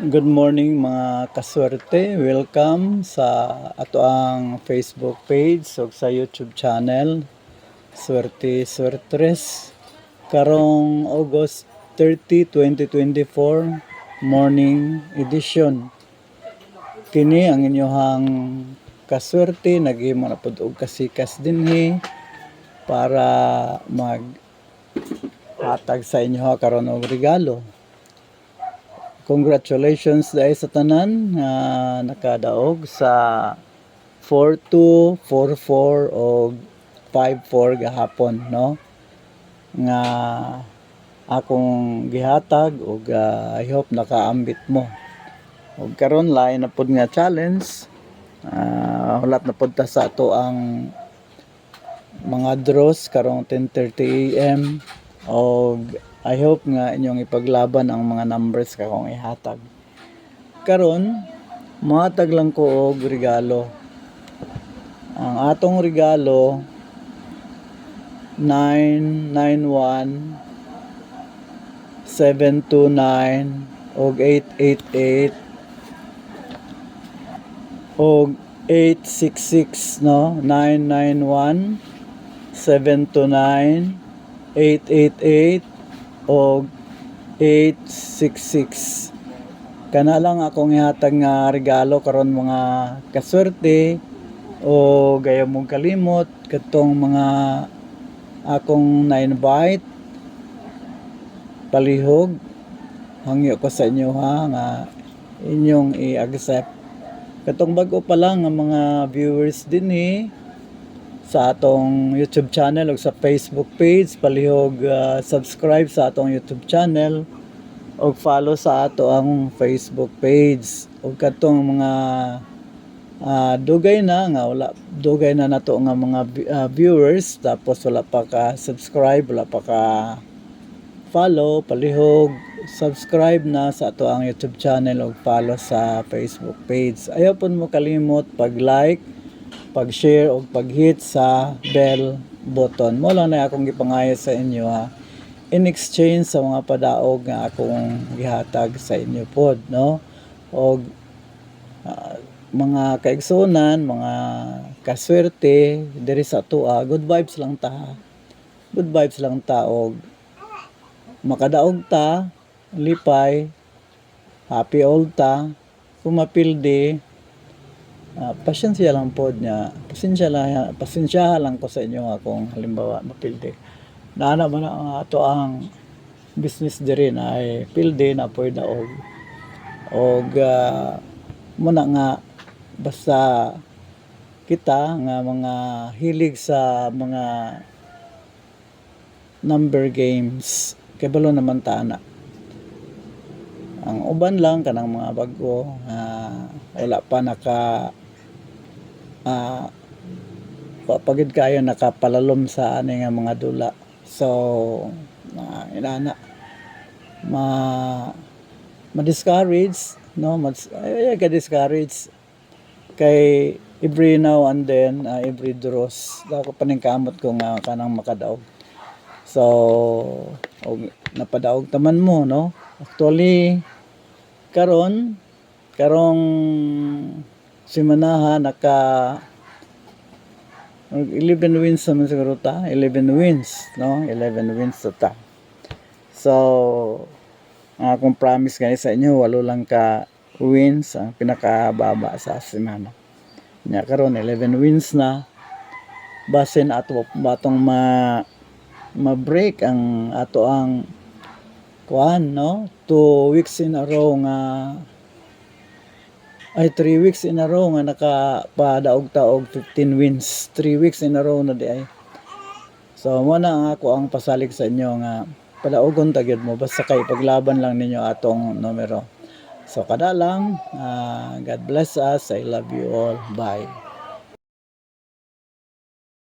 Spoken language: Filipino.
Good morning mga kaswerte. Welcome sa ato ang Facebook page o sa YouTube channel. Swerte Swertres. Karong August 30, 2024 morning edition. Kini ang inyohang kaswerte naghimo na pud og kasikas dinhi para mag hatag sa inyo karon og regalo. Congratulations dahil sa tanan nga nakadaog sa 4244 o 54 gahapon, no? Nga akong gihatag og I hope nakaambit mo. Og karon lain na pud nga challenge. Hulat na pud ta sa ato ang mga draws karong 10:30 AM og I hope nga inyong ipaglaban ang mga numbers kakong ihatag. Karon, mahatag lang ko og regalo. Ang atong regalo 991 729 og 888 og 866, no? 991 729 888 og 866. Kana lang akong ihatag nga regalo karon mga kaswerte o gaya mong kalimot katong mga akong na-invite palihog hangyo ko sa inyo ha nga inyong i-accept. Katong bag-o pa lang nga mga viewers dinhi sa atong YouTube channel o sa Facebook page, palihog subscribe sa atong YouTube channel o follow sa ato ang Facebook page. O katong mga dugay na nga wala dugay na nato nga mga viewers tapos wala pa ka subscribe, wala pa ka follow, palihog subscribe na sa ato ang YouTube channel o follow sa Facebook page. Ayaw pud mo kalimot pag-like, pag-share o pag-hit sa bell button. Mo lang na akong gipangaya sa inyo ha. In exchange sa mga padaog nga akong gihatag sa inyo pod, no? O mga kaigsunan, mga kaswerte diri sa tuwa, good vibes lang ta. Good vibes lang ta og makadaog ta, lipay, happy old ta, kumapildi. Pasensya lang po niya. Pasensya lang ko sa inyo kung halimbawa mapildi. Naana man ang ato ang business diri na ay pildi na po daog. Og muna nga basta kita nga mga hilig sa mga number games kay balo naman ta na. Ang uban lang kanang mga bago wala pa naka pagid kayo nakapalalom sa ani nga mga dula. So inana ma-discourage, no? Ka-discourage kay every now and then every draws dako paningkamot ko nga kanang makadaog. So og napadaog taman mo, no? Actually karong simanaha naka 11 wins naman siguro ta. 11 wins, no? 11 wins ta. So akong promise guys sa inyo, 8 lang ka wins ang pinakababa sa semana. Nya karon 11 wins na. Basin ato batong ma-break ang ato ang kuan, no? 2 weeks in a row nga 3 weeks in a row nga nakapadaog ta og 15 wins. 3 weeks in a row na di ay. So mo na ang ako ang pasalig sa inyo nga padaogon ta gyud mo basta kay paglaban lang ninyo atong numero. So kada lang, God bless us. I love you all. Bye.